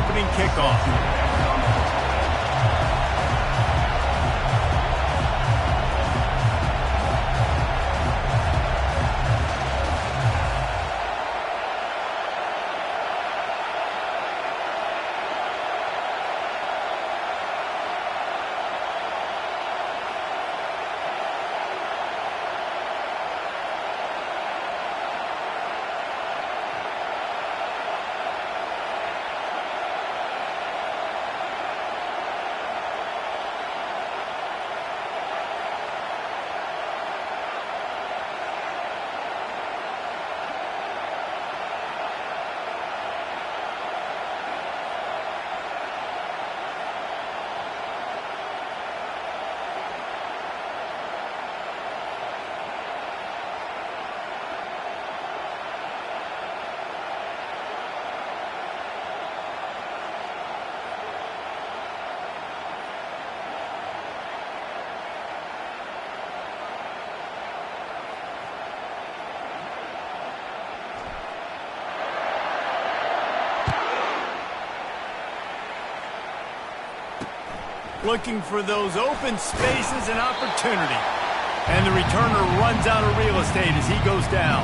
opening kickoff. Looking for those open spaces and opportunity. And the returner runs out of real estate as he goes down.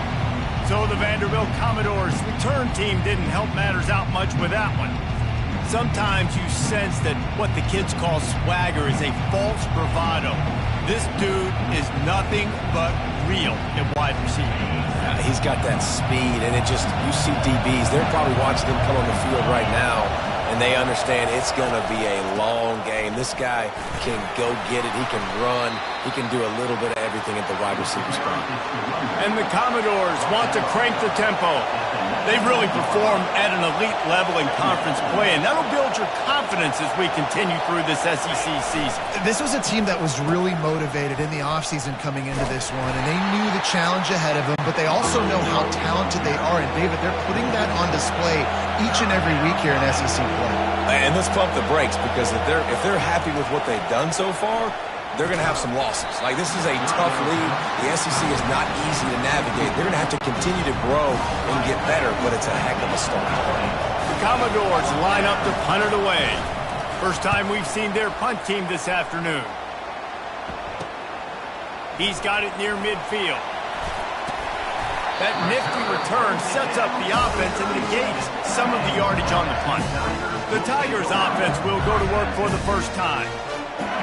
So the Vanderbilt Commodores return team didn't help matters out much with that one. Sometimes you sense that what the kids call swagger is a false bravado. This dude is nothing but real at wide receiver. He's got that speed, and it just, you see DBs, they're probably watching him come on the field right now, and they understand it's going to be a long game. This guy can go get it. He can run. He can do a little bit of everything at the wide receiver spot. And the Commodores want to crank the tempo. They've really performed at an elite level in conference play, and that'll build your confidence as we continue through this SEC season. This was a team that was really motivated in the offseason coming into this one, and they knew the challenge ahead of them, but they also know how talented they are. And, David, they're putting that on display each and every week here in SEC play. And let's pump the brakes, because if they're happy with what they've done so far, they're going to have some losses. Like, this is a tough league. The SEC is not easy to navigate. They're going to have to continue to grow and get better, but it's a heck of a start. The Commodores line up to punt it away. First time we've seen their punt team this afternoon. He's got it near midfield. That nifty return sets up the offense and negates some of the yardage on the punt. The Tigers' offense will go to work for the first time.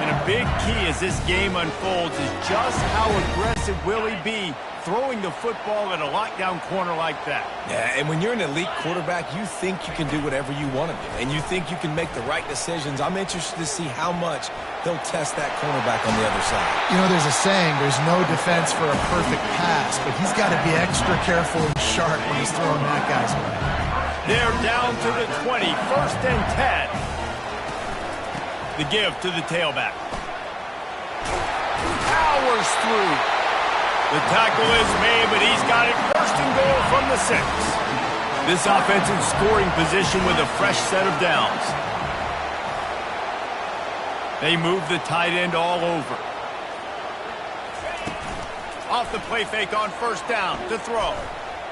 And a big key as this game unfolds is just how aggressive will he be throwing the football at a lockdown corner like that. Yeah, and when you're an elite quarterback, you think you can do whatever you want to do, and you think you can make the right decisions. I'm interested to see how much he'll test that cornerback on the other side. You know, there's a saying, there's no defense for a perfect pass, but he's got to be extra careful and sharp when he's throwing that guy's way. They're down to the 20, 1st and 10. The give to the tailback. Powers through. The tackle is made, but he's got it 1st and goal from the 6. This offensive scoring position with a fresh set of downs. They move the tight end all over. Off the play fake on 1st down to throw.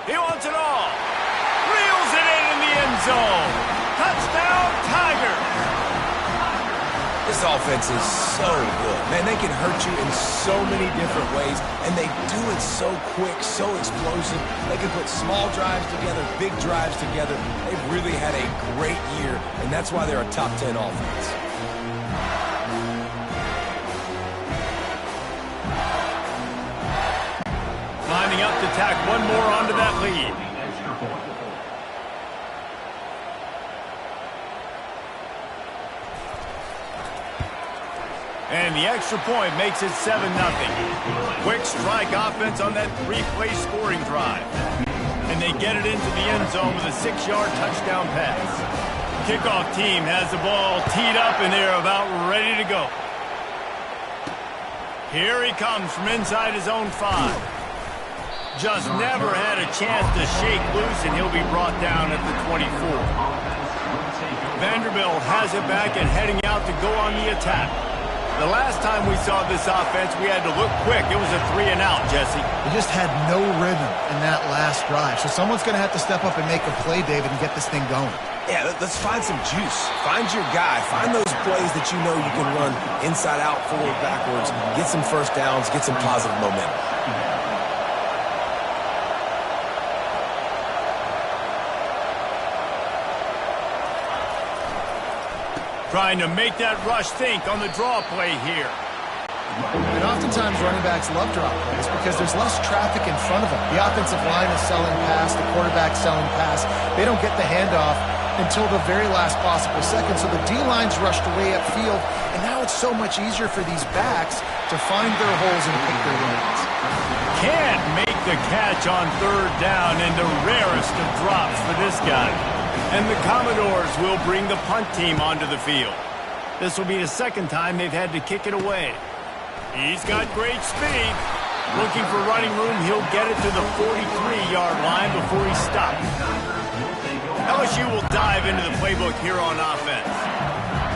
He wants it all. Reels it in the end zone. Touchdown, Tigers. This offense is so good. Man, they can hurt you in so many different ways, and they do it so quick, so explosive. They can put small drives together, big drives together. They've really had a great year, and that's why they're a top 10 offense. Lining up to tack one more onto that lead. And the extra point makes it 7-0. Quick strike offense on that 3-play scoring drive. And they get it into the end zone with a 6-yard touchdown pass. Kickoff team has the ball teed up and they're about ready to go. Here he comes from inside his own 5. Just never had a chance to shake loose, and he'll be brought down at the 24. Vanderbilt has it back and heading out to go on the attack. The last time we saw this offense, we had to look quick. It was a 3-and-out, Jesse. They just had no rhythm in that last drive. So someone's going to have to step up and make a play, David, and get this thing going. Yeah, let's find some juice. Find your guy. Find those plays that you know you can run inside out, forward, backwards. Get some first downs. Get some positive momentum. Trying to make that rush think on the draw play here. And oftentimes running backs love drop plays because there's less traffic in front of them. The offensive line is selling pass, the quarterback selling pass. They don't get the handoff until the very last possible second. So the D-line's rushed away upfield, and now it's so much easier for these backs to find their holes and pick their lanes. Can't make the catch on third down, and the rarest of drops for this guy. And the Commodores will bring the punt team onto the field. This will be the second time they've had to kick it away. He's got great speed. Looking for running room, he'll get it to the 43-yard line before he stops. LSU will dive into the playbook here on offense.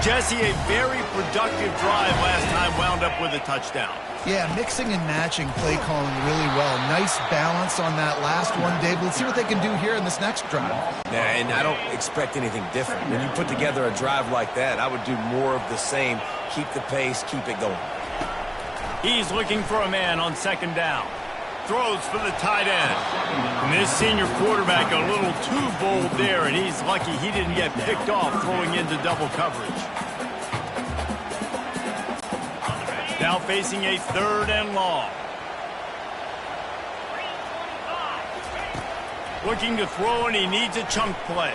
Jesse, a very productive drive last time wound up with a touchdown. Yeah, mixing and matching play calling really well. Nice balance on that last one, Dave. Let's see what they can do here in this next drive. Yeah, and I don't expect anything different. When you put together a drive like that, I would do more of the same. Keep the pace, keep it going. He's looking for a man on second down. Throws for the tight end. And this senior quarterback a little too bold there, and he's lucky he didn't get picked off throwing into double coverage. Now facing a third and long. Looking to throw, and he needs a chunk play.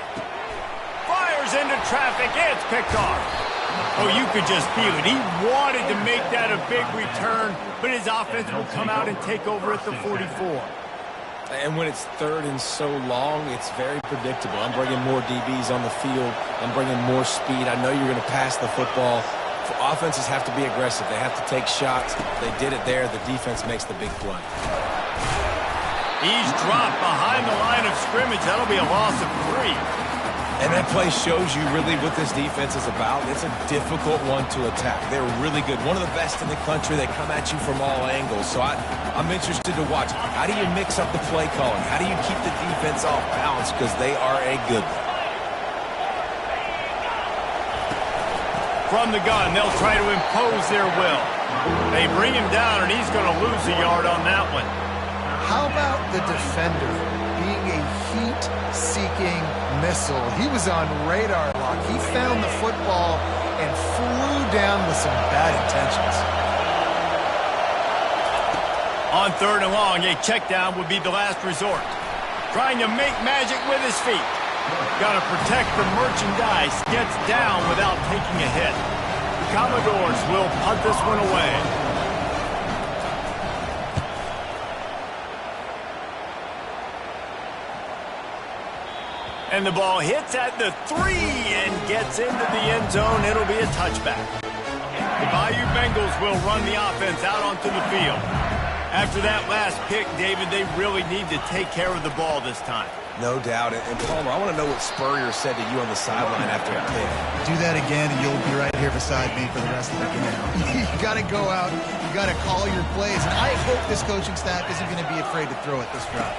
Fires into traffic. It's picked off. Oh, you could just feel it. He wanted to make that a big return, but his offense will come out and take over at the 44. And when it's third and so long, it's very predictable. I'm bringing more DBs on the field. I'm bringing more speed. I know you're going to pass the football. Offenses have to be aggressive. They have to take shots. They did it there. The defense makes the big play. He's dropped behind the line of scrimmage. That'll be a loss of 3. And that play shows you really what this defense is about. It's a difficult one to attack. They're really good. One of the best in the country. They come at you from all angles. So I'm interested to watch. How do you mix up the play calling? How do you keep the defense off balance? Because they are a good one. From the gun, they'll try to impose their will. They bring him down, and he's going to lose a yard on that one. How about the defender being a heat-seeking missile? He was on radar lock. He found the football and flew down with some bad intentions. On third and long, a check down would be the last resort. Trying to make magic with his feet. Got to protect the merchandise. Gets down without taking a hit. The Commodores will punt this one away. And the ball hits at the 3 and gets into the end zone. It'll be a touchback. The Bayou Bengals will run the offense out onto the field. After that last pick, David, they really need to take care of the ball this time. No doubt. And Palmer, I want to know what Spurrier said to you on the sideline after a pick. Do that again, and you'll be right here beside me for the rest of the game. You got to go out. You got to call your plays. And I hope this coaching staff isn't going to be afraid to throw it this drive.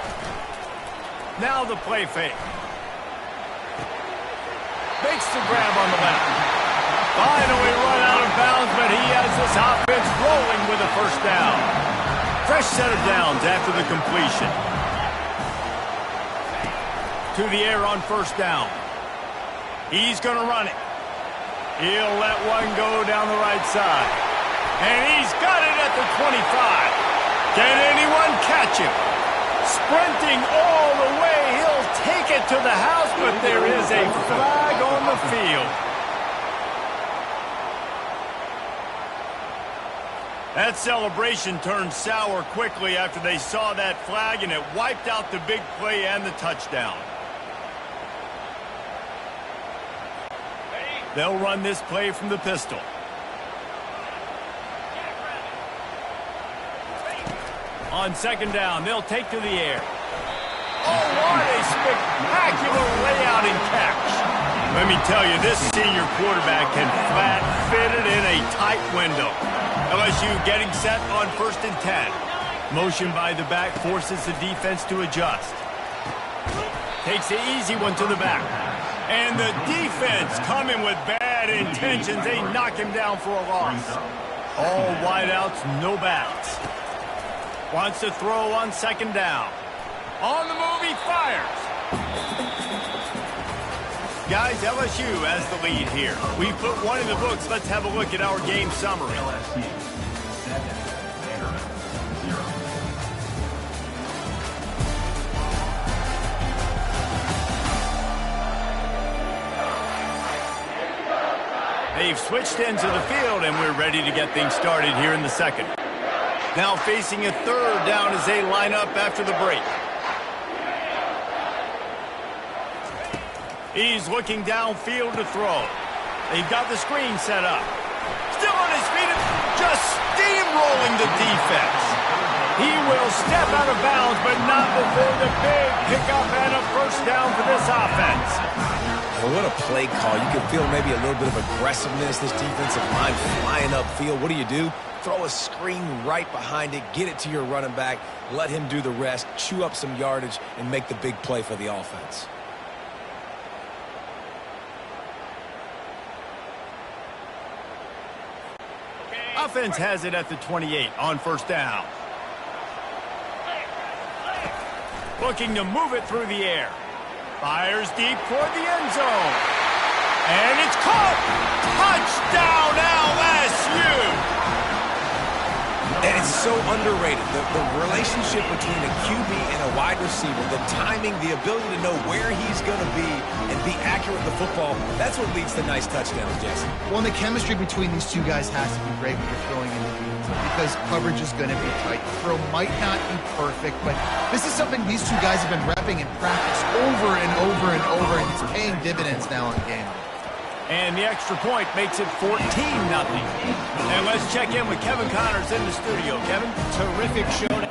Now the play fake. Makes the grab on the left. Finally run out of bounds, but he has this offense rolling with a first down. Fresh set of downs after the completion. To the air on first down. He's going to run it. He'll let one go down the right side. And he's got it at the 25. Can anyone catch him? Sprinting all the way. He'll take it to the house, but there is a flag on the field. That celebration turned sour quickly after they saw that flag, and it wiped out the big play and the touchdown. They'll run this play from the pistol. On second down, they'll take to the air. Oh, what a spectacular layout and catch. Let me tell you, this senior quarterback can flat fit it in a tight window. LSU getting set on 1st and 10. Motion by the back forces the defense to adjust. Takes the easy one to the back. And the defense coming with bad intentions. They knock him down for a loss. All wideouts, no backs. Wants to throw on 2nd down. On the move, he fires. Guys, LSU has the lead here. We put one in the books. Let's have a look at our game summary. LSU 7, Vanderbilt 0. They've switched into the field, and we're ready to get things started here in the second. Now facing a 3rd down as they line up after the break. He's looking downfield to throw. They've got the screen set up. Still on his feet, just steamrolling the defense. He will step out of bounds, but not before the big pickup and a 1st down for this offense. Well, what a play call. You can feel maybe a little bit of aggressiveness, this defensive line flying upfield. What do? Throw a screen right behind it, get it to your running back, let him do the rest, chew up some yardage, and make the big play for the offense. Offense has it at the 28 on 1st down. Looking to move it through the air. Fires deep toward the end zone. And it's caught! Touchdown LSU! And it's so underrated. The relationship between a QB and a wide receiver, the timing, the ability to know where he's going to be and be accurate with the football, that's what leads to nice touchdowns, Jesse. Well, and the chemistry between these two guys has to be great when you're throwing in the beat because coverage is going to be tight. The throw might not be perfect, but this is something these two guys have been repping in practice over and over and over, and it's paying dividends now in game. And the extra point makes it 14-0. And let's check in with Kevin Connors in the studio. Kevin? Terrific showdown.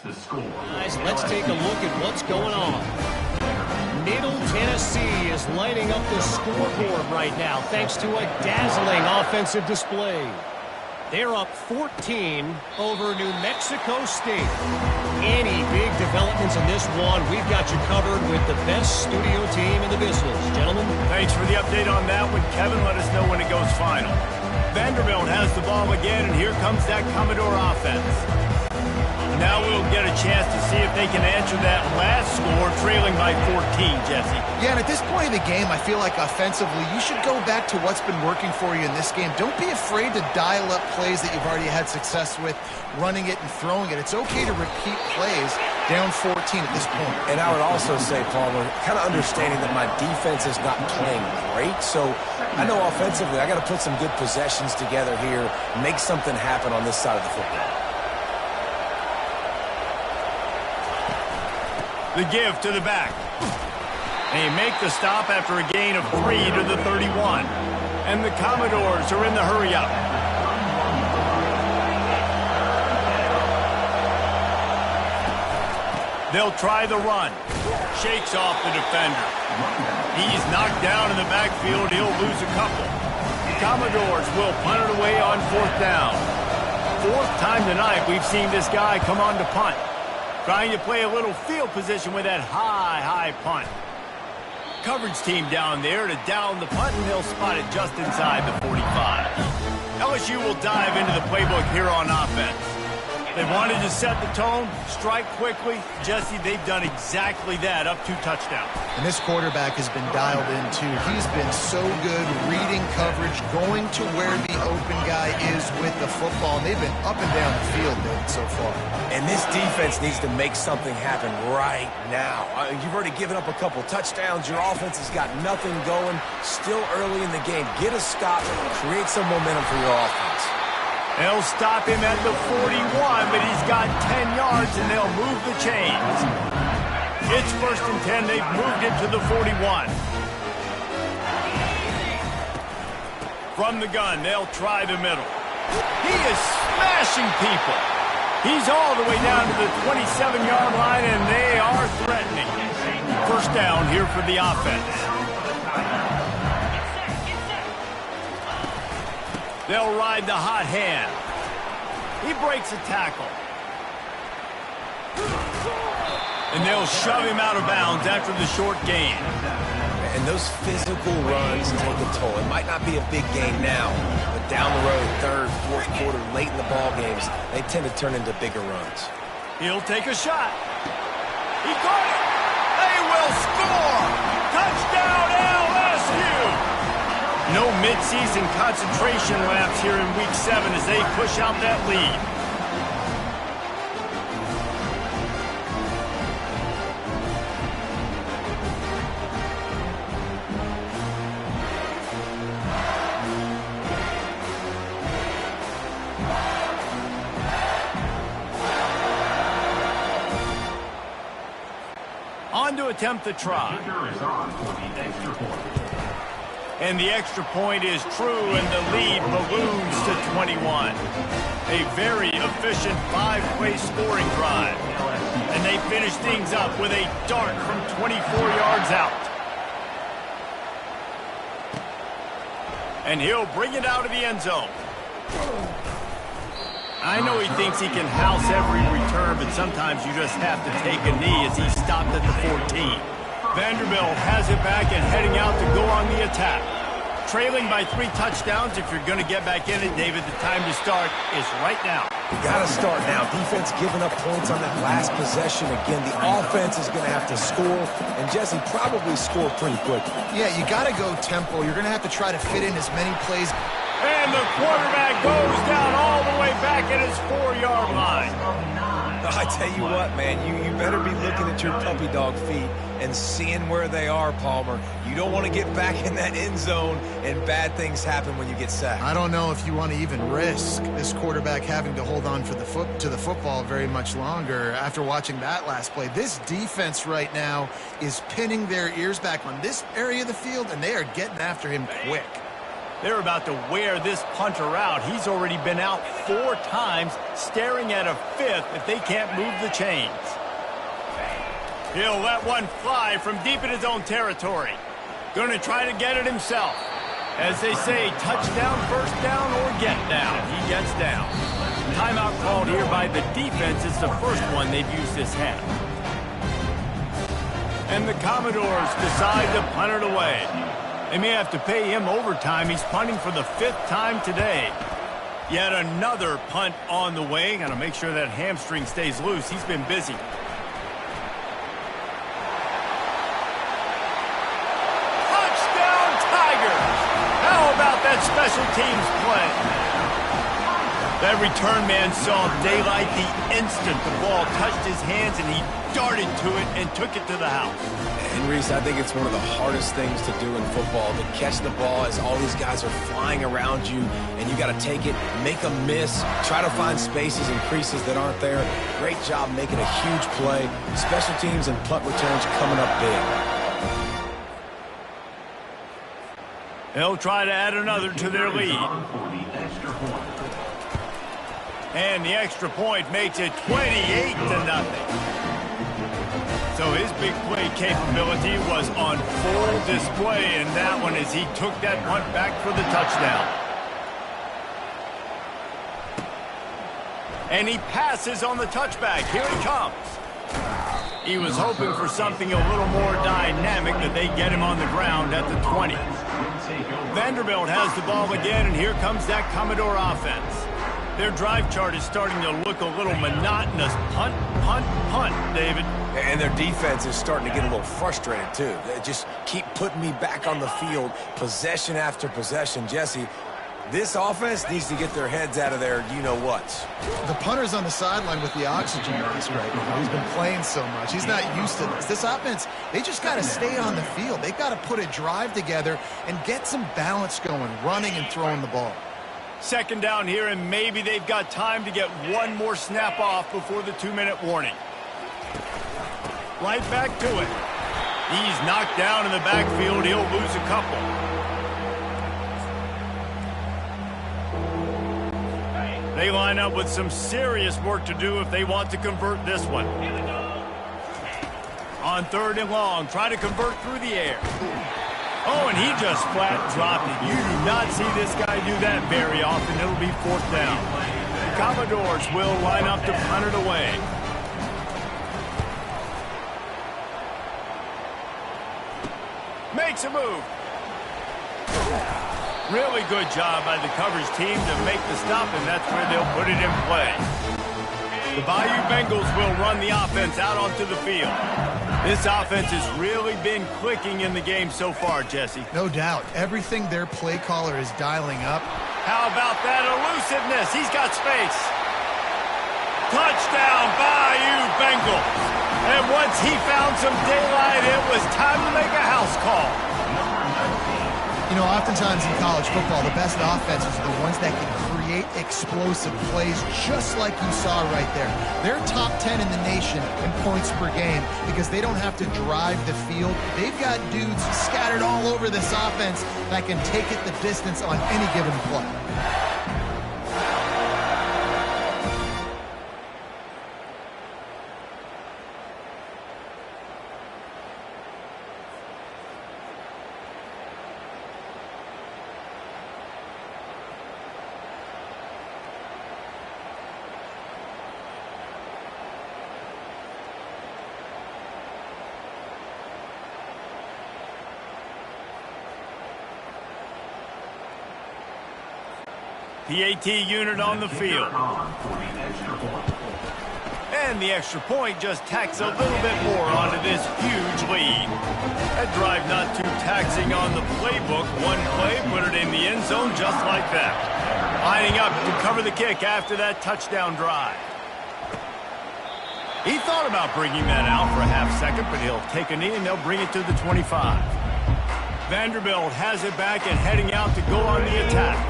The score. Guys, let's take a look at what's going on. Middle Tennessee is lighting up the scoreboard right now thanks to a dazzling offensive display. They're up 14 over New Mexico State. Any big developments in this one, we've got you covered with the best studio team in the business. Gentlemen. Thanks for the update on that one, Kevin. Let us know when it goes final. Vanderbilt has the ball again, and here comes that Commodore offense. Now we'll get a chance to see if they can answer that last score, trailing by 14, Jesse. Yeah, and at this point in the game, I feel like offensively, you should go back to what's been working for you in this game. Don't be afraid to dial up plays that you've already had success with, running it and throwing it. It's okay to repeat plays down 14 at this point. And I would also say, Palmer, kind of understanding that my defense is not playing great, so I know offensively I got to put some good possessions together here, make something happen on this side of the football. The give to the back. They make the stop after a gain of 3 to the 31. And the Commodores are in the hurry-up. They'll try the run. Shakes off the defender. He's knocked down in the backfield. He'll lose a couple. Commodores will punt it away on 4th down. 4th time tonight we've seen this guy come on to punt. Trying to play a little field position with that high punt. Coverage team down there to down the punt, and they'll spot it just inside the 45. LSU will dive into the playbook here on offense. They wanted to set the tone, strike quickly. Jesse, they've done exactly that, up 2 touchdowns. And this quarterback has been dialed in, too. He's been so good reading coverage, going to where the open guy is with the football. And they've been up and down the field, David, so far. And this defense needs to make something happen right now. You've already given up a couple touchdowns. Your offense has got nothing going. Still early in the game. Get a stop. Create some momentum for your offense. They'll stop him at the 41, but he's got 10 yards, and they'll move the chains. It's 1st and 10. They've moved it to the 41. From the gun, they'll try the middle. He is smashing people. He's all the way down to the 27-yard line, and they are threatening. 1st down here for the offense. They'll ride the hot hand. He breaks a tackle. And they'll shove him out of bounds after the short gain. And those physical runs take a toll. It might not be a big gain now, but down the road, 3rd, 4th quarter, late in the ball games, they tend to turn into bigger runs. He'll take a shot. He got it. They will score. Touchdown, LSU. No midseason concentration laps here in Week 7 as they push out that lead. On to attempt the try. Kicker is on for the extra point. And the extra point is true, and the lead balloons to 21. A very efficient 5-play scoring drive. And they finish things up with a dart from 24 yards out. And he'll bring it out of the end zone. I know he thinks he can house every return, but sometimes you just have to take a knee as he stopped at the 14. Vanderbilt has it back and heading out to go on the attack. Trailing by 3 touchdowns. If you're going to get back in it, David, the time to start is right now. You got to start now. Defense giving up points on that last possession. Again, the offense is going to have to score, and Jesse probably score pretty quickly. Yeah, you got to go tempo. You're going to have to try to fit in as many plays. And the quarterback goes down all the way back at his 4-yard line. I tell you what, man, you better be looking at your puppy dog feet and seeing where they are, Palmer. You don't want to get back in that end zone and bad things happen when you get sacked. I don't know if you want to even risk this quarterback having to hold on for the football very much longer after watching that last play. This defense right now is pinning their ears back on this area of the field, and they are getting after him quick. They're about to wear this punter out. He's already been out 4 times, staring at a 5th if they can't move the chains. He'll let one fly from deep in his own territory. Going to try to get it himself. As they say, touchdown, first down, or get down. He gets down. Timeout called here by the defense. It's the first one they've used this half. And the Commodores decide to punt it away. They may have to pay him overtime. He's punting for the 5th time today. Yet another punt on the way. Got to make sure that hamstring stays loose. He's been busy. Touchdown, Tigers! How about that special teams play? That return man saw daylight the instant the ball touched his hands, and he darted to it and took it to the house. And Reese, I think it's one of the hardest things to do in football, to catch the ball as all these guys are flying around you, and you got to take it, make a miss, try to find spaces and creases that aren't there. Great job making a huge play. Special teams and punt returns coming up big. They'll try to add another to their lead. And the extra point makes it 28-0. So his big play capability was on full display in that one as he took that punt back for the touchdown. And he passes on the touchback. Here he comes. He was hoping for something a little more dynamic, that they get him on the ground at the 20. Vanderbilt has the ball again, and here comes that Commodore offense. Their drive chart is starting to look a little monotonous. Punt, punt, punt, David. And their defense is starting to get a little frustrated, too. They just keep putting me back on the field, possession after possession. Jesse, this offense needs to get their heads out of their you-know-whats. The punter's on the sideline with the oxygen mask right now. He's been playing so much. He's not used to this. This offense, they just got to stay on the field. They've got to put a drive together and get some balance going, running and throwing the ball. Second down here, and maybe they've got time to get one more snap off before the 2-minute warning. Right back to it. He's knocked down in the backfield. He'll lose a couple. They line up with some serious work to do if they want to convert this one. On 3rd and long, try to convert through the air. Oh, and he just flat dropped it. You do not see this guy do that very often. It'll be 4th down. The Commodores will line up to punt it away. Makes a move. Really good job by the coverage team to make the stop, and that's where they'll put it in play. The Bayou Bengals will run the offense out onto the field. This offense has really been clicking in the game so far, Jesse. No doubt. Everything their play caller is dialing up. How about that elusiveness? He's got space. Touchdown, Bayou Bengals. And once he found some daylight, it was time to make a house call. You know, oftentimes in college football, the best offenses are the ones that can create explosive plays, just like you saw right there. They're top 10 in the nation in points per game because they don't have to drive the field. They've got dudes scattered all over this offense that can take it the distance on any given play. PAT unit on the field. And the extra point just tacks a little bit more onto this huge lead. That drive not too taxing on the playbook. One play, put it in the end zone just like that. Lining up to cover the kick after that touchdown drive. He thought about bringing that out for a half second, but he'll take a knee and they'll bring it to the 25. Vanderbilt has it back and heading out to go on the attack.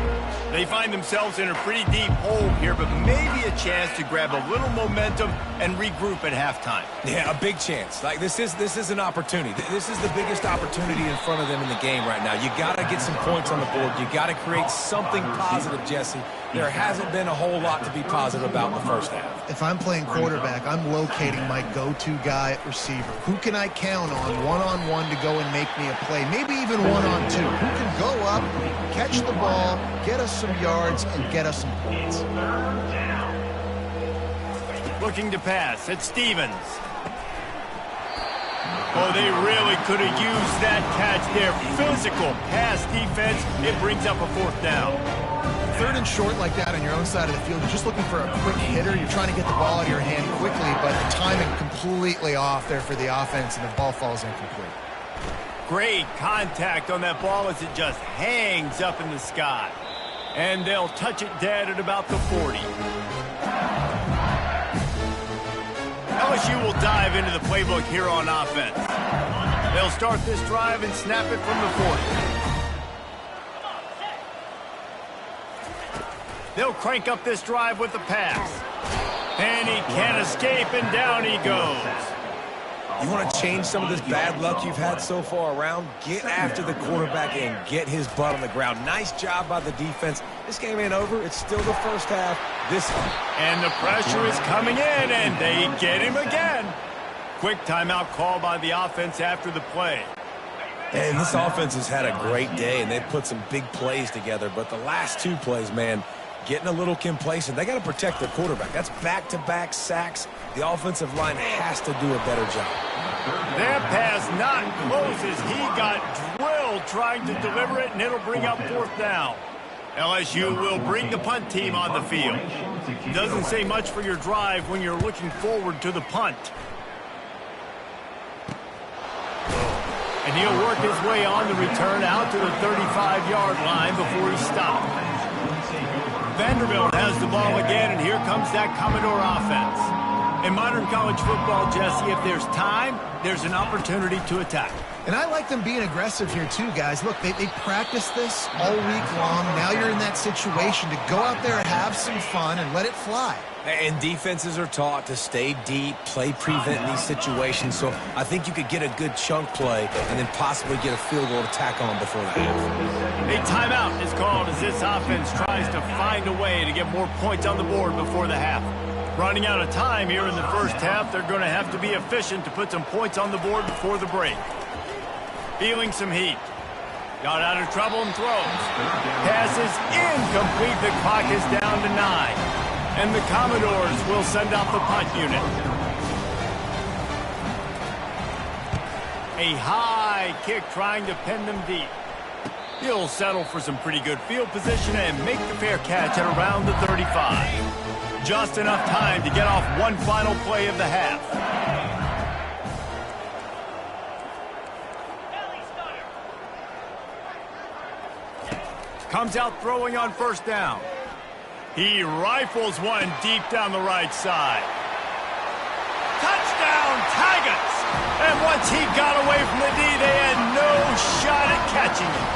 They find themselves in a pretty deep hole here, but maybe a chance to grab a little momentum and regroup at halftime. Yeah, a big chance. Like, this is an opportunity. This is the biggest opportunity in front of them in the game right now. You got to get some points on the board. You got to create something positive, Jesse. There hasn't been a whole lot to be positive about in the first half. If I'm playing quarterback, I'm locating my go-to guy at receiver. Who can I count on one-on-one to go and make me a play? Maybe even one-on-two. Who can go up, catch the ball, get us some yards, and get us some points? Looking to pass. It's Stevens. Oh, they really could have used that catch there. Physical pass defense. It brings up a fourth down. Third and short like that on your own side of the field, you're just looking for a quick hitter. You're trying to get the ball out of your hand quickly, but the timing completely off there for the offense, and the ball falls incomplete. Great contact on that ball as it just hangs up in the sky. And they'll touch it dead at about the 40. LSU will dive into the playbook here on offense. They'll start this drive and snap it from the 40. They'll crank up this drive with the pass. And he can't escape, and down he goes. You want to change some of this bad luck you've had so far around? Get after the quarterback and get his butt on the ground. Nice job by the defense. This game ain't over. It's still the first half. And the pressure is coming in, and they get him again. Quick timeout call by the offense after the play. And this offense has had a great day, and they've put some big plays together. But the last two plays, man, getting a little complacent. They got to protect their quarterback. That's back-to-back sacks. The offensive line has to do a better job. That pass not close as he got drilled trying to deliver it, and it'll bring up fourth down. LSU will bring the punt team on the field. Doesn't say much for your drive when you're looking forward to the punt. And he'll work his way on the return out to the 35-yard line before he stopped. Vanderbilt has the ball again, and here comes that Commodore offense. In modern college football, Jesse, if there's time, there's an opportunity to attack. And I like them being aggressive here too, guys. Look, they practice this all week long. Now you're in that situation to go out there, have some fun, and let it fly. And defenses are taught to stay deep, play prevent in these situations. So I think you could get a good chunk play and then possibly get a field goal to tack on before the half. A timeout is called as this offense tries to find a way to get more points on the board before the half. Running out of time here in the first half, they're going to have to be efficient to put some points on the board before the break. Feeling some heat. Got out of trouble and throws. Pass is incomplete. The clock is down to 9. And the Commodores will send out the punt unit. A high kick trying to pin them deep. He'll settle for some pretty good field position and make the fair catch at around the 35. Just enough time to get off one final play of the half. Comes out throwing on first down. He rifles one deep down the right side. Touchdown, Tigers! And once he got away from the D, they had no shot at catching him.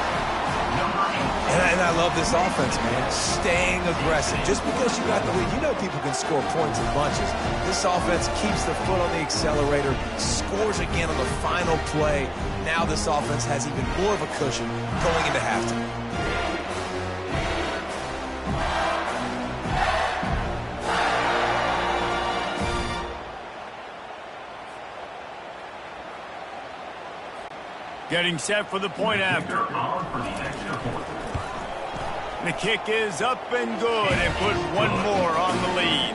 And I love this offense, man. Staying aggressive. Just because you got the lead, you know people can score points in bunches. This offense keeps the foot on the accelerator, scores again on the final play. Now this offense has even more of a cushion going into halftime. Getting set for the point after. The kick is up and good and put one more on the lead.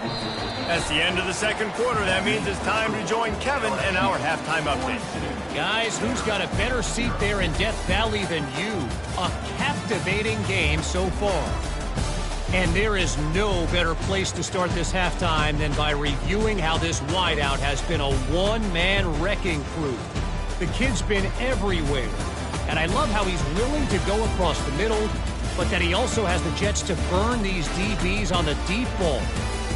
That's the end of the second quarter. That means it's time to join Kevin and our halftime update. Guys, who's got a better seat there in Death Valley than you? A captivating game so far. And there is no better place to start this halftime than by reviewing how this wideout has been a one-man wrecking crew. The kid's been everywhere, and I love how he's willing to go across the middle, but that he also has the jets to burn these DBs on the deep ball.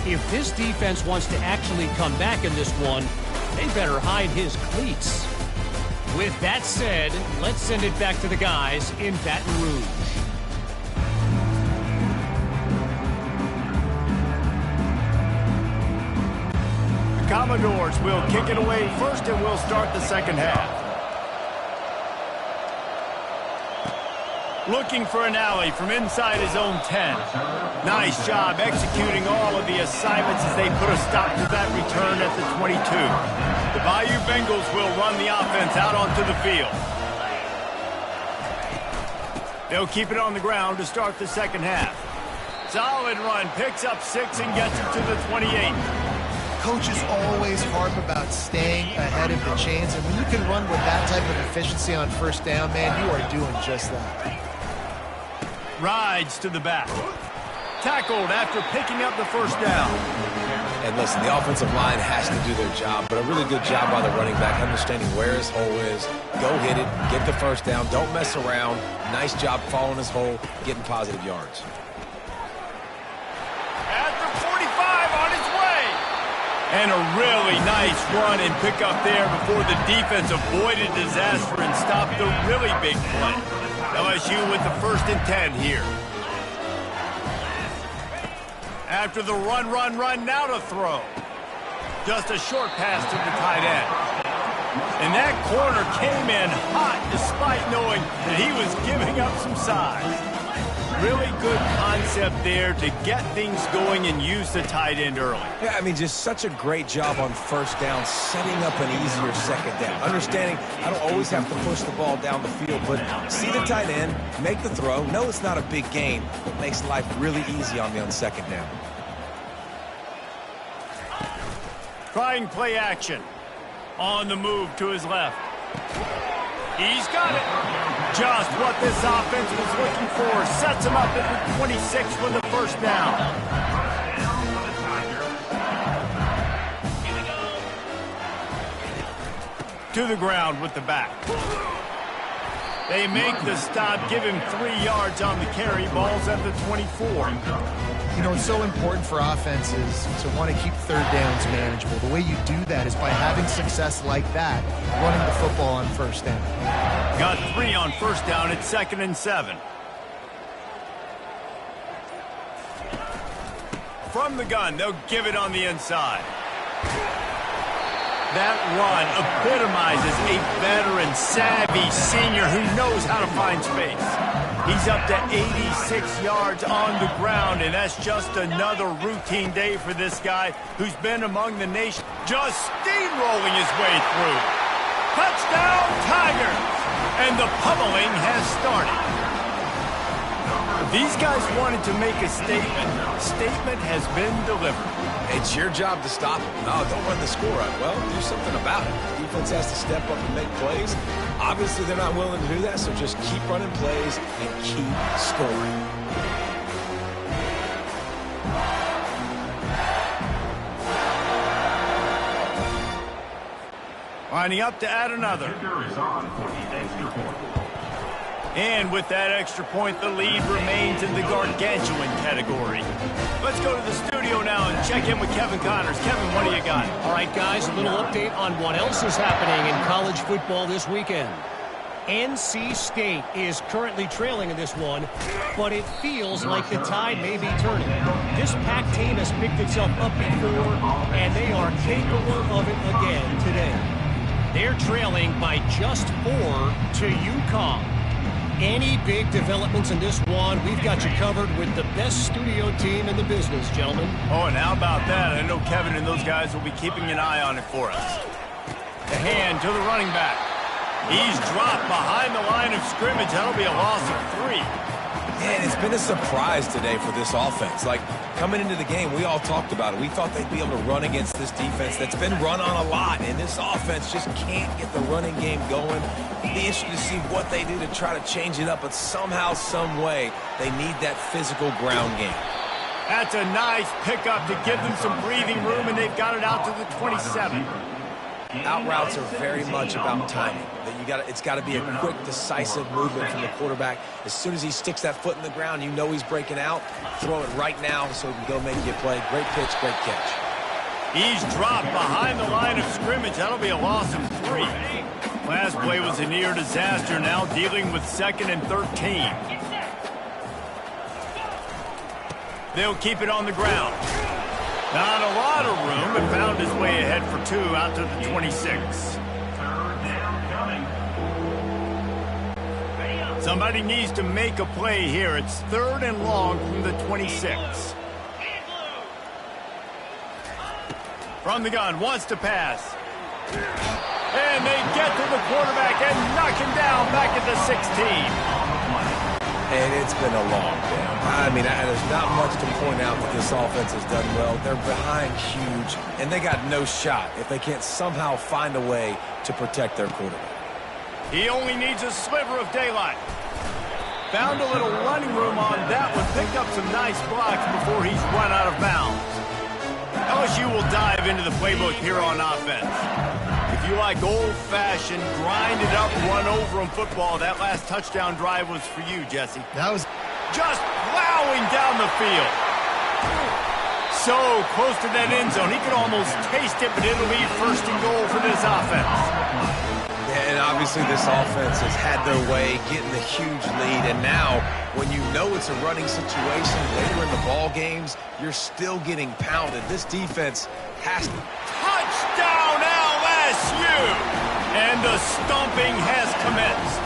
If this defense wants to actually come back in this one, they better hide his cleats. With that said, let's send it back to the guys in Baton Rouge. Commodores will kick it away first, and we'll start the second half. Looking for an alley from inside his own 10. Nice job executing all of the assignments as they put a stop to that return at the 22. The Bayou Bengals will run the offense out onto the field. They'll keep it on the ground to start the second half. Solid run, picks up 6 and gets it to the 28. Coaches always harp about staying ahead of the chains, and when you can run with that type of efficiency on first down, man, you are doing just that. Rides to the back. Tackled after picking up the first down. And listen, the offensive line has to do their job, but a really good job by the running back, understanding where his hole is. Go hit it, get the first down, don't mess around. Nice job following his hole, getting positive yards. At the 45 on his way. And a really nice run and pick up there before the defense avoided disaster and stopped the really big play. LSU with the 1st and 10 here. After the run, now to throw. Just a short pass to the tight end. And that corner came in hot despite knowing that he was giving up some size. Really good concept there to get things going and use the tight end early. Yeah, I mean, just such a great job on first down, setting up an easier second down. Understanding I don't always have to push the ball down the field, but see the tight end, make the throw. No, it's not a big gain, but makes life really easy on me on second down. Trying play action. On the move to his left. He's got it. Just what this offense was looking for. Sets him up at the 26 for the first down. To the ground with the back. They make the stop, give him 3 yards on the carry. Ball's at the 24. You know, it's so important for offenses to want to keep third downs manageable. The way you do that is by having success like that, running the football on first down. Got 3 on first down. It's 2nd and 7. From the gun, they'll give it on the inside. That run epitomizes a veteran, savvy senior who knows how to find space. He's up to 86 yards on the ground, and that's just another routine day for this guy who's been among the nation, just steamrolling his way through. Touchdown, Tigers! And the pummeling has started. These guys wanted to make a statement. Statement has been delivered. It's your job to stop him. No, don't run the score up. Well, do something about it. The defense has to step up and make plays. Obviously, they're not willing to do that, so just keep running plays and keep scoring. Lining up to add another. And with that extra point, the lead remains in the gargantuan category. Let's go to the studio now and check in with Kevin Connors. Kevin, what do you got? All right, guys, a little update on what else is happening in college football this weekend. NC State is currently trailing in this one, but it feels like the tide may be turning. This Pac team has picked itself up before, and they are capable of it again today. They're trailing by just 4 to UConn. Any big developments in this one, we've got you covered with the best studio team in the business, gentlemen. Oh, and how about that? I know Kevin and those guys will be keeping an eye on it for us. The hand to the running back. He's dropped behind the line of scrimmage. That'll be a loss of 3. Man, it's been a surprise today for this offense. Like, coming into the game, we all talked about it. We thought they'd be able to run against this defense that's been run on a lot, and this offense just can't get the running game going. It'll be interesting to see what they do to try to change it up, but somehow, some way, they need that physical ground game. That's a nice pickup to give them some breathing room, and they've got it out to the 27. Out routes are very much about timing. It's got to be a quick, decisive movement from the quarterback. As soon as he sticks that foot in the ground, you know he's breaking out. Throw it right now so he can go make you a play. Great pitch, great catch. He's dropped behind the line of scrimmage. That'll be a loss of 3. Last play was a near disaster, now dealing with 2nd and 13. They'll keep it on the ground. Not a lot of room, but found his way ahead for 2 out to the 26. Third down coming. Somebody needs to make a play here. It's 3rd and long from the 26. From the gun, wants to pass. And they get to the quarterback and knock him down back at the 16. And it's been a long day. I mean, there's not much to point out that this offense has done well. They're behind huge, and they got no shot if they can't somehow find a way to protect their quarterback. He only needs a sliver of daylight. Found a little running room on that one. Picked up some nice blocks before he's run out of bounds. LSU will dive into the playbook here on offense. If you like old-fashioned, grind-it-up, run-over-'em football, that last touchdown drive was for you, Jesse. That was just plowing down the field. So close to that end zone. He could almost taste it, but it'll be 1st and goal for this offense. Yeah, and obviously this offense has had their way, getting the huge lead, and now when you know it's a running situation later in the ball games, you're still getting pounded. This defense has to... Touchdown LSU! And the stomping has commenced.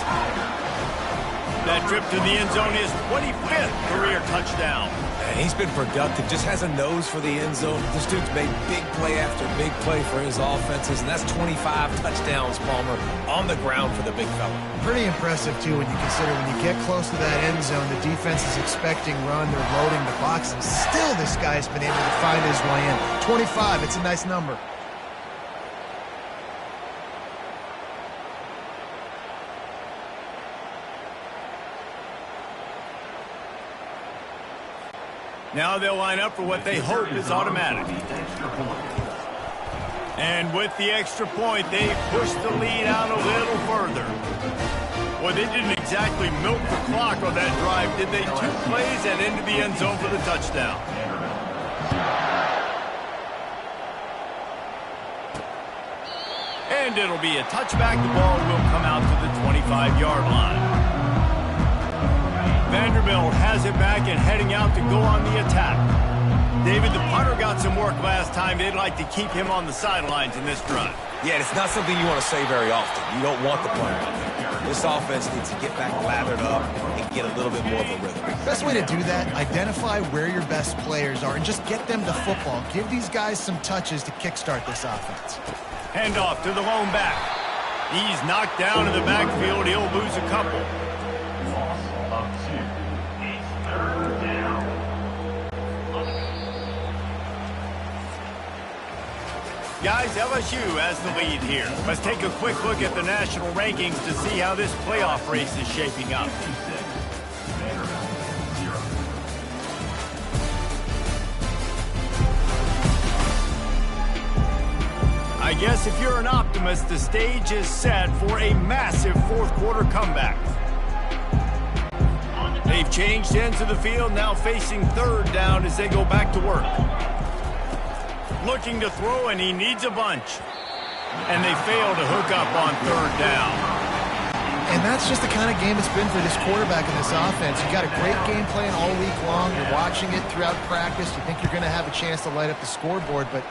That trip to the end zone is 25th career touchdown. And he's been productive, just has a nose for the end zone. This dude's made big play after big play for his offenses, and that's 25 touchdowns, Palmer, on the ground for the big fella. pretty impressive, too, when you consider when you get close to that end zone, the defense is expecting run, they're loading the box, and still this guy's been able to find his way in. 25, it's a nice number. Now they'll line up for what they hope is automatic. And with the extra point, they push the lead out a little further. Well, they didn't exactly milk the clock on that drive, did they? 2 plays and into the end zone for the touchdown. And it'll be a touchback. The ball will come out to the 25-yard line. Vanderbilt has it back and heading out to go on the attack. David, the punter got some work last time. They'd like to keep him on the sidelines in this drive. Yeah, it's not something you want to say very often. You don't want the punter out there. This offense needs to get back lathered up and get a little bit more of a rhythm. Best way to do that, identify where your best players are and just get them the football. Give these guys some touches to kickstart this offense. Handoff to the lone back. He's knocked down in the backfield. He'll lose a couple. Guys, LSU has the lead here. Let's take a quick look at the national rankings to see how this playoff race is shaping up. I guess if you're an optimist, the stage is set for a massive fourth-quarter comeback. They've changed ends of the field, now facing third down as they go back to work. Looking to throw, and he needs a bunch. And they fail to hook up on third down. And that's just the kind of game it's been for this quarterback in this offense. You got a great game plan all week long. You're watching it throughout practice. You think you're going to have a chance to light up the scoreboard, but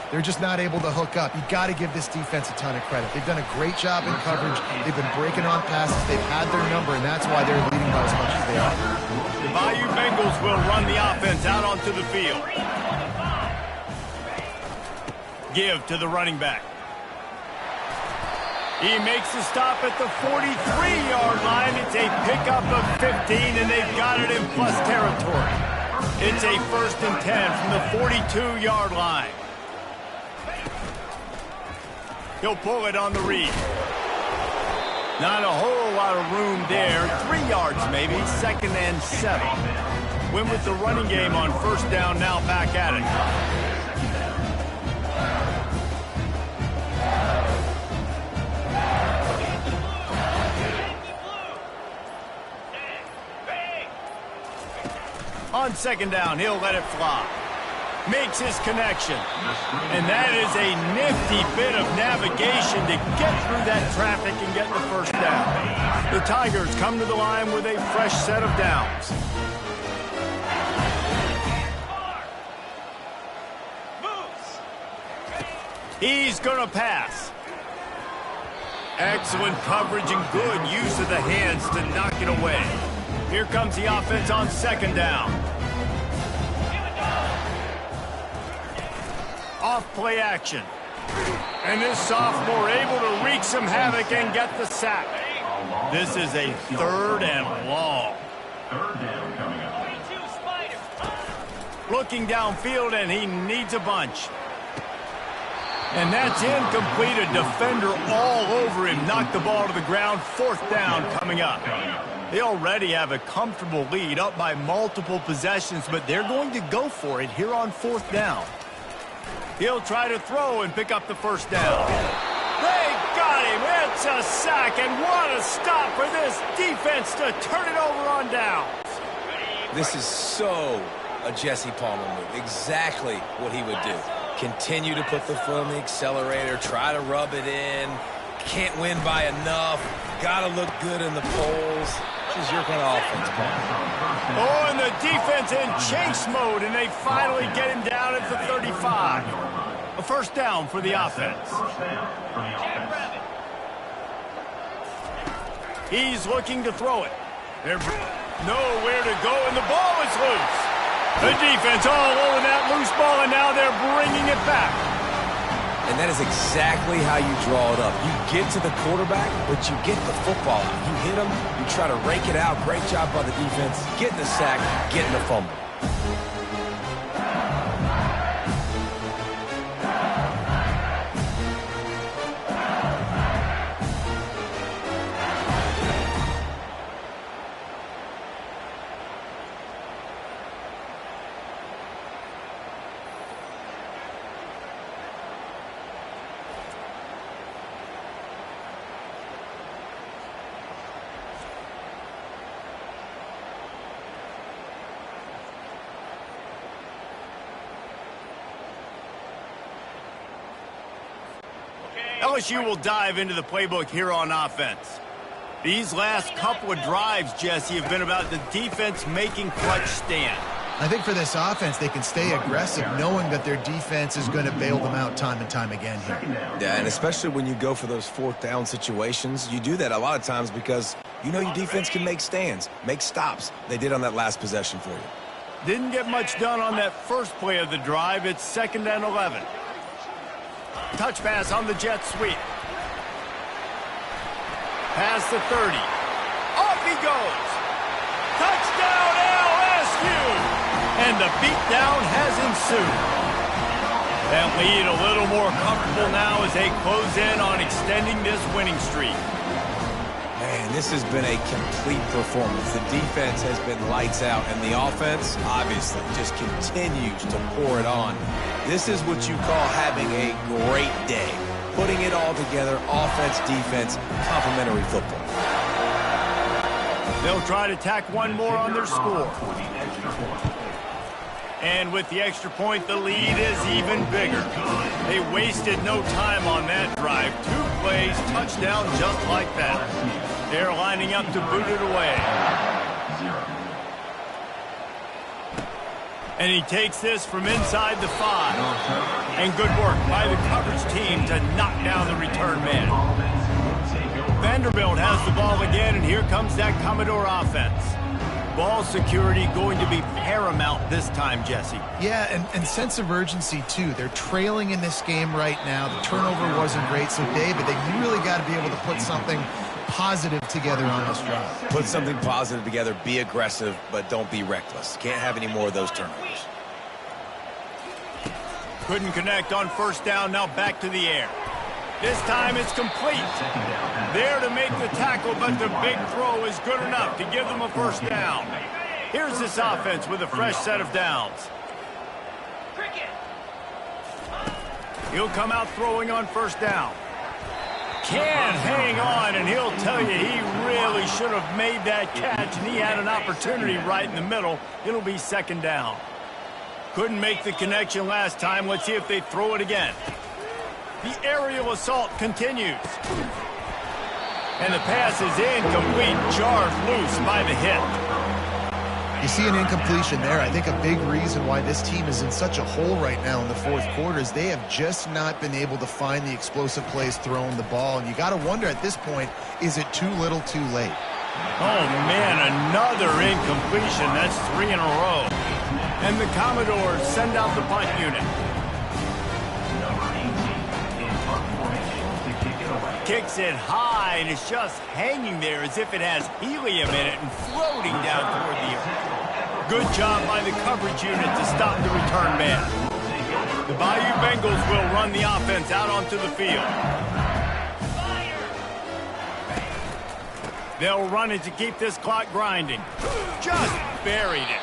they're just not able to hook up. You got to give this defense a ton of credit. They've done a great job in coverage. They've been breaking on passes. They've had their number, and that's why they're leading by as much as they are. The Bayou Bengals will run the offense out onto the field. Give to the running back. He makes a stop at the 43-yard line. It's a pickup of 15, and they've got it in plus territory. It's a 1st and 10 from the 42-yard line. He'll pull it on the read. Not a whole lot of room there. 3 yards maybe, 2nd and 7. Win with the running game on 1st down, now back at it. On 2nd down, he'll let it fly. Makes his connection. And that is a nifty bit of navigation to get through that traffic and get the 1st down. The Tigers come to the line with a fresh set of downs. He's going to pass. Excellent coverage and good use of the hands to knock it away. Here comes the offense on second down. Off play action. And this sophomore able to wreak some havoc and get the sack. This is a 3rd and long. Third down coming up. Looking downfield, and he needs a bunch. And that's incomplete. A defender all over him. Knocked the ball to the ground. 4th down coming up. They already have a comfortable lead, up by multiple possessions, but they're going to go for it here on 4th down. He'll try to throw and pick up the 1st down. They got him. It's a sack, and what a stop for this defense to turn it over on down. This is so a Jesse Palmer move. Exactly what he would do. Continue to put the foot on the accelerator, try to rub it in. Can't win by enough. Got to look good in the polls. This is your kind of offense, Palmer. Oh, and the defense in chase mode, and they finally get him down at the 35. A 1st down for the offense. He's looking to throw it. There's nowhere to go, and the ball is loose. The defense all over that loose ball, and now they're bringing it back. And that is exactly how you draw it up. You get to the quarterback, but you get the football out. You hit him, you try to rake it out. Great job by the defense. Getting the sack, getting the fumble. LSU will dive into the playbook here on offense. These last couple of drives, Jesse, have been about the defense making clutch stand. I think for this offense, they can stay aggressive knowing that their defense is going to bail them out time and time again here. Yeah, and especially when you go for those 4th down situations, you do that a lot of times because you know your defense can make stands, make stops. They did on that last possession for you. Didn't get much done on that first play of the drive. It's 2nd and 11. Touch pass on the jet sweep. Past the 30. Off he goes. Touchdown LSU! And the beatdown has ensued. That lead a little more comfortable now as they close in on extending this winning streak. Man, this has been a complete performance. The defense has been lights out, and the offense, obviously, just continues to pour it on. This is what you call having a great day. Putting it all together, offense, defense, complementary football. They'll try to tack one more on their score. And with the extra point, the lead is even bigger. They wasted no time on that drive. 2 plays, touchdown just like that. They're lining up to boot it away. And he takes this from inside the 5. And good work by the coverage team to knock down the return man. Vanderbilt has the ball again, and here comes that Commodore offense. Ball security going to be paramount this time, Jesse. Yeah, and sense of urgency, too. They're trailing in this game right now. The turnover wasn't great, so, David, they really got to be able to put something positive together on this drive. Put something positive together, be aggressive, but don't be reckless. Can't have any more of those turnovers. Couldn't connect on 1st down, now back to the air. This time it's complete. There to make the tackle, but the big throw is good enough to give them a 1st down. Here's this offense with a fresh set of downs. He'll come out throwing on 1st down. Can hang on, and he'll tell you he really should have made that catch, and he had an opportunity right in the middle. It'll be 2nd down. Couldn't make the connection last time. Let's see if they throw it again. The aerial assault continues. And the pass is incomplete, jarred loose by the hit. You see an incompletion there. I think a big reason why this team is in such a hole right now in the fourth quarter is they have just not been able to find the explosive plays throwing the ball. And you got to wonder at this point, is it too little too late? Oh, man, another incompletion. That's 3 in a row. And the Commodores send out the punt unit. Kicks it high, and it's just hanging there as if it has helium in it and floating down toward the earth. Good job by the coverage unit to stop the return man. The Bayou Bengals will run the offense out onto the field. They'll run it to keep this clock grinding. Just buried it.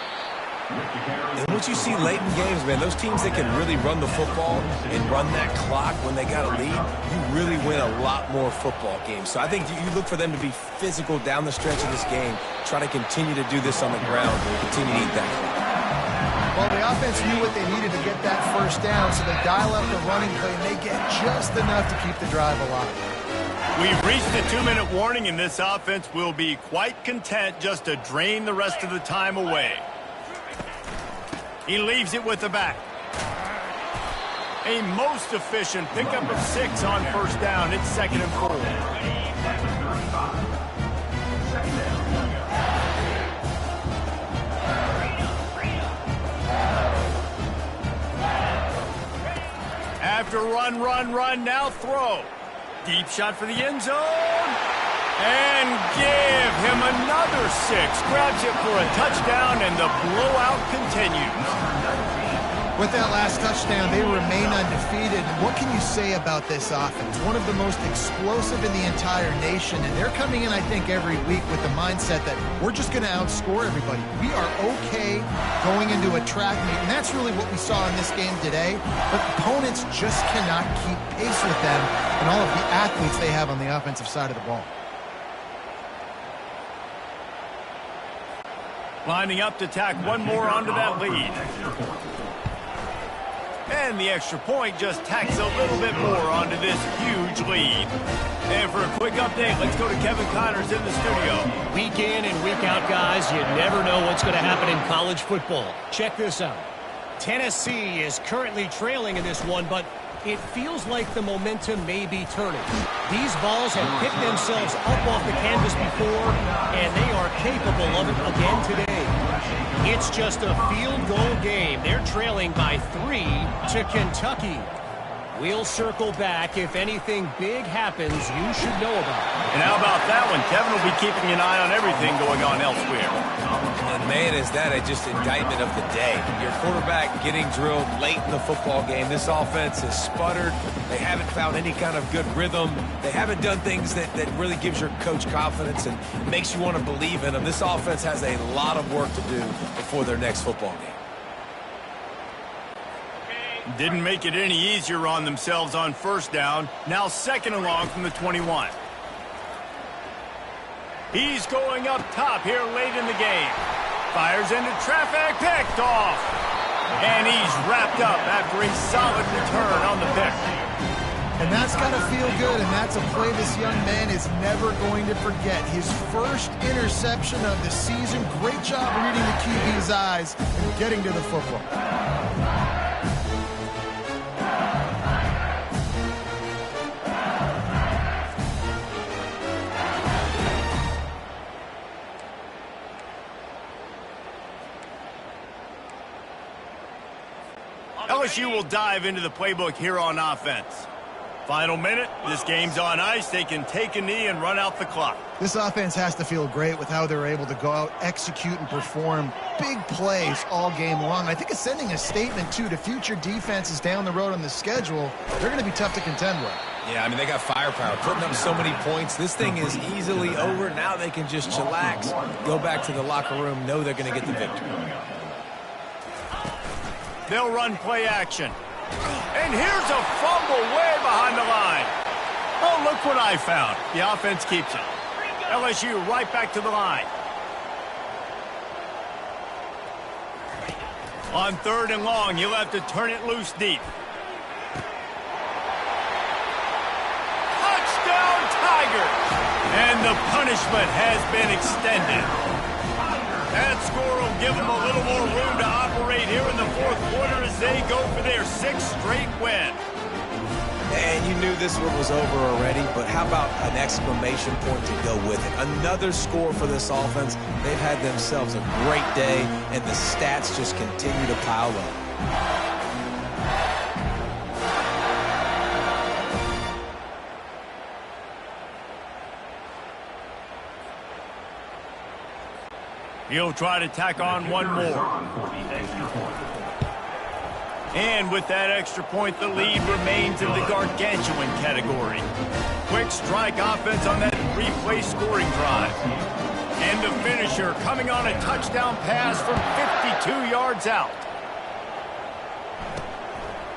And what you see late in games, man, those teams that can really run the football and run that clock when they got a lead, you really win a lot more football games. So I think you look for them to be physical down the stretch of this game, try to continue to do this on the ground and continue to eat that clock. Well, the offense knew what they needed to get that first down, so they dial up the running play, and they get just enough to keep the drive alive. We've reached the 2-minute warning, and this offense will be quite content just to drain the rest of the time away. He leaves it with the back. A most efficient pickup of 6 on first down. It's 2nd and 4. After run, now throw. Deep shot for the end zone. And give him another 6. Grabs it for a touchdown, and the blowout continues. With that last touchdown, they remain undefeated. And what can you say about this offense? One of the most explosive in the entire nation, and they're coming in, I think, every week with the mindset that we're just going to outscore everybody. We are okay going into a track meet, and that's really what we saw in this game today. But opponents just cannot keep pace with them and all of the athletes they have on the offensive side of the ball. Lining up to tack one more onto that lead. And the extra point just tacks a little bit more onto this huge lead. And for a quick update, let's go to Kevin Connors in the studio. Week in and week out, guys, you never know what's going to happen in college football. Check this out. Tennessee is currently trailing in this one, but it feels like the momentum may be turning. These balls have picked themselves up off the canvas before, and they are capable of it again today. It's just a field goal game. They're trailing by 3 to Kentucky. We'll circle back. If anything big happens, you should know about it. And how about that one? Kevin will be keeping an eye on everything going on elsewhere. And man, is that just indictment of the day. Your quarterback getting drilled late in the football game. This offense has sputtered. They haven't found any kind of good rhythm. They haven't done things that really gives your coach confidence and makes you want to believe in them. This offense has a lot of work to do before their next football game. Didn't make it any easier on themselves on first down. Now 2nd and long from the 21. He's going up top here late in the game. Fires into traffic, picked off. And he's wrapped up after a solid return on the pick. And that's got to feel good, and that's a play this young man is never going to forget. His first interception of the season. Great job reading the QB's eyes and getting to the football. LSU will dive into the playbook here on offense. Final minute, this game's on ice. They can take a knee and run out the clock. This offense has to feel great with how they're able to go out, execute, and perform big plays all game long. I think it's sending a statement, too, to future defenses down the road on the schedule. They're going to be tough to contend with. Yeah, I mean, they got firepower, putting up so many points. This thing is easily over. Now they can just chillax, go back to the locker room, know they're going to get the victory. They'll run play action. And here's a fumble way behind the line. Oh, look what I found. The offense keeps it. LSU right back to the line. On 3rd and long, you'll have to turn it loose deep. Touchdown, Tigers! And the punishment has been extended. That score will give them a little more room to operate here in the fourth quarter as they go for their 6th straight win. And you knew this one was over already, but how about an exclamation point to go with it? Another score for this offense. They've had themselves a great day, and the stats just continue to pile up. He'll try to tack on one more. And with that extra point, the lead remains in the gargantuan category. Quick strike offense on that replay scoring drive. And the finisher coming on a touchdown pass from 52 yards out.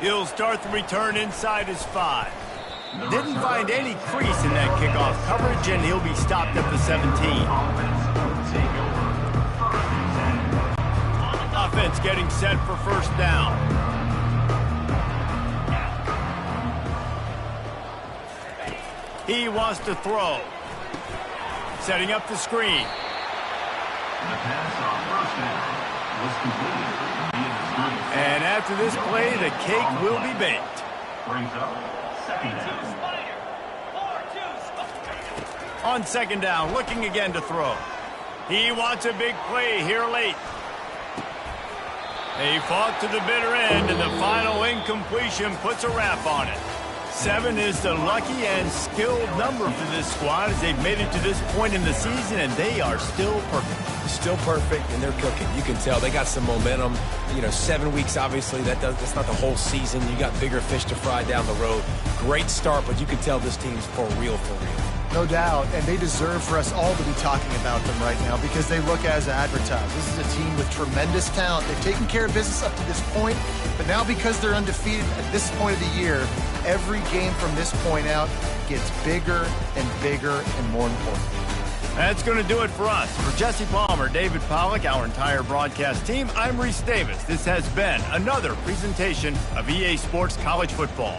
He'll start the return inside his 5. Didn't find any crease in that kickoff coverage, and he'll be stopped at the 17. Offense getting set for first down. He wants to throw. Setting up the screen. The pass on first down was completed via the screen. And after this play, the cake will be baked. Brings up second down. On second down, looking again to throw. He wants a big play here late. They fought to the bitter end, and the final incompletion puts a wrap on it. 7 is the lucky and skilled number for this squad as they've made it to this point in the season, and they are still perfect. Still perfect, and they're cooking. You can tell they got some momentum. 7 weeks, obviously, that's not the whole season. You got bigger fish to fry down the road. Great start, but you can tell this team's for real, for real. No doubt, and they deserve for us all to be talking about them right now because they look as advertised. This is a team with tremendous talent. They've taken care of business up to this point, but now because they're undefeated at this point of the year, every game from this point out gets bigger and bigger and more important. That's going to do it for us. For Jesse Palmer, David Pollack, our entire broadcast team, I'm Reese Davis. This has been another presentation of EA Sports College Football.